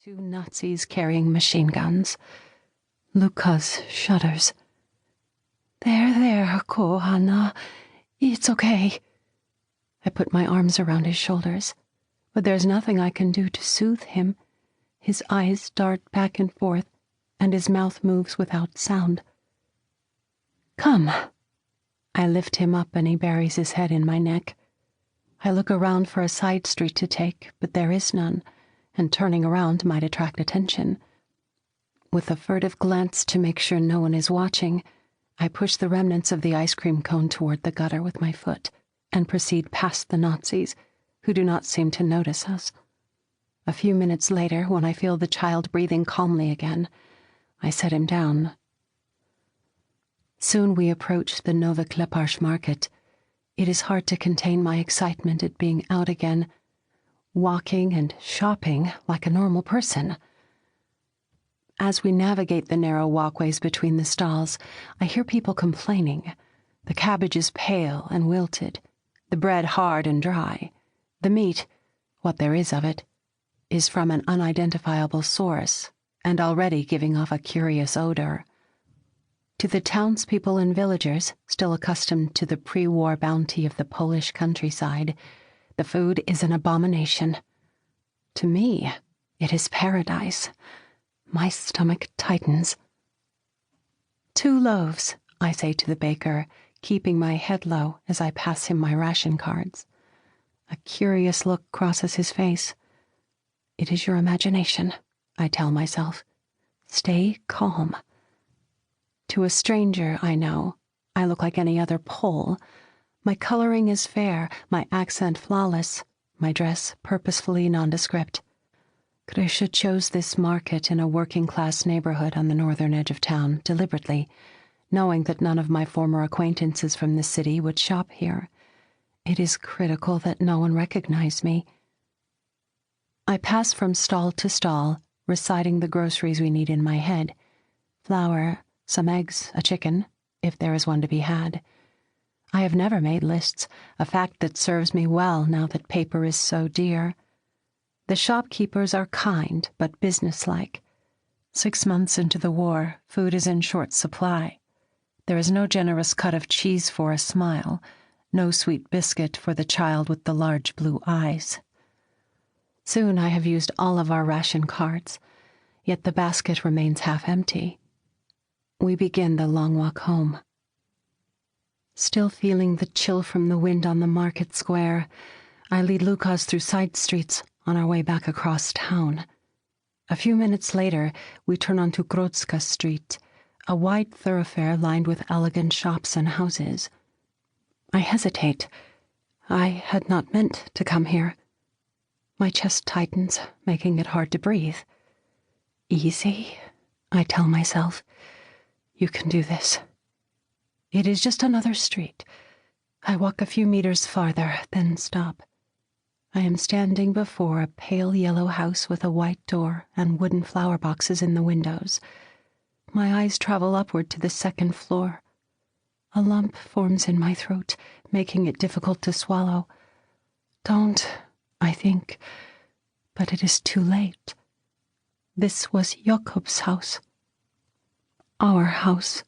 Two Nazis carrying machine guns. Lukas shudders. There, Anna. It's okay. I put my arms around his shoulders, but there's nothing I can do to soothe him. His eyes dart back and forth, and his mouth moves without sound. Come. I lift him up and he buries his head in my neck. I look around for a side street to take, but there is none, and turning around might attract attention. With a furtive glance to make sure no one is watching, I push the remnants of the ice cream cone toward the gutter with my foot and proceed past the Nazis, who do not seem to notice us. A few minutes later, when I feel the child breathing calmly again, I set him down. Soon we approach the Novokleparsh market. It is hard to contain my excitement at being out again, walking and shopping like a normal person. As we navigate the narrow walkways between the stalls, I hear people complaining. The cabbage is pale and wilted, the bread hard and dry. The meat, what there is of it, is from an unidentifiable source and already giving off a curious odor. To the townspeople and villagers, still accustomed to the pre-war bounty of the Polish countryside, the food is an abomination. To me, it is paradise. My stomach tightens. 2 loaves, I say to the baker, keeping my head low as I pass him my ration cards. A curious look crosses his face. It is your imagination, I tell myself. Stay calm. To a stranger, I know, I look like any other Pole. My coloring is fair, my accent flawless, my dress purposefully nondescript. Krysia chose this market in a working-class neighborhood on the northern edge of town deliberately, knowing that none of my former acquaintances from the city would shop here. It is critical that no one recognize me. I pass from stall to stall, reciting the groceries we need in my head. Flour, some eggs, a chicken, if there is one to be had. I have never made lists, a fact that serves me well now that paper is so dear. The shopkeepers are kind but businesslike. 6 months into the war, food is in short supply. There is no generous cut of cheese for a smile, no sweet biscuit for the child with the large blue eyes. Soon I have used all of our ration cards, yet the basket remains half empty. We begin the long walk home. Still feeling the chill from the wind on the market square, I lead Lukas through side streets on our way back across town. A few minutes later, we turn onto Grodzka Street, a wide thoroughfare lined with elegant shops and houses. I hesitate. I had not meant to come here. My chest tightens, making it hard to breathe. Easy, I tell myself. You can do this. It is just another street. I walk a few meters farther, then stop. I am standing before a pale yellow house with a white door and wooden flower boxes in the windows. My eyes travel upward to the 2nd floor. A lump forms in my throat, making it difficult to swallow. Don't, I think, but it is too late. This was Jakob's house. Our house.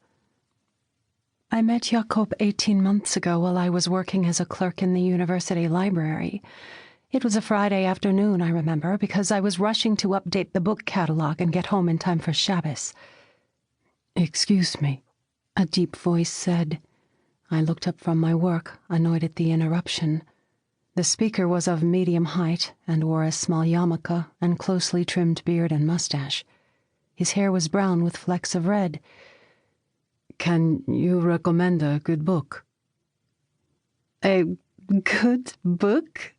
I met Jakob 18 months ago while I was working as a clerk in the university library. It was a Friday afternoon, I remember, because I was rushing to update the book catalog and get home in time for Shabbos. "Excuse me," a deep voice said. I looked up from my work, annoyed at the interruption. The speaker was of medium height and wore a small yarmulke and closely trimmed beard and mustache. His hair was brown with flecks of red. "Can you recommend a good book?" "A good book?"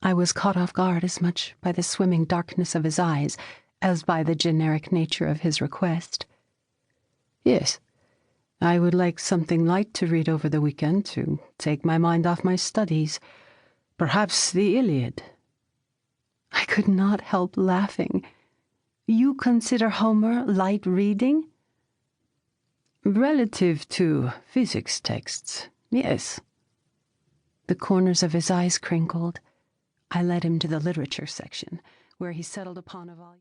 I was caught off guard as much by the swimming darkness of his eyes as by the generic nature of his request. "Yes, I would like something light to read over the weekend to take my mind off my studies. Perhaps the Iliad." I could not help laughing. "You consider Homer light reading?" "Relative to physics texts, yes." The corners of his eyes crinkled. I led him to the literature section, where he settled upon a volume.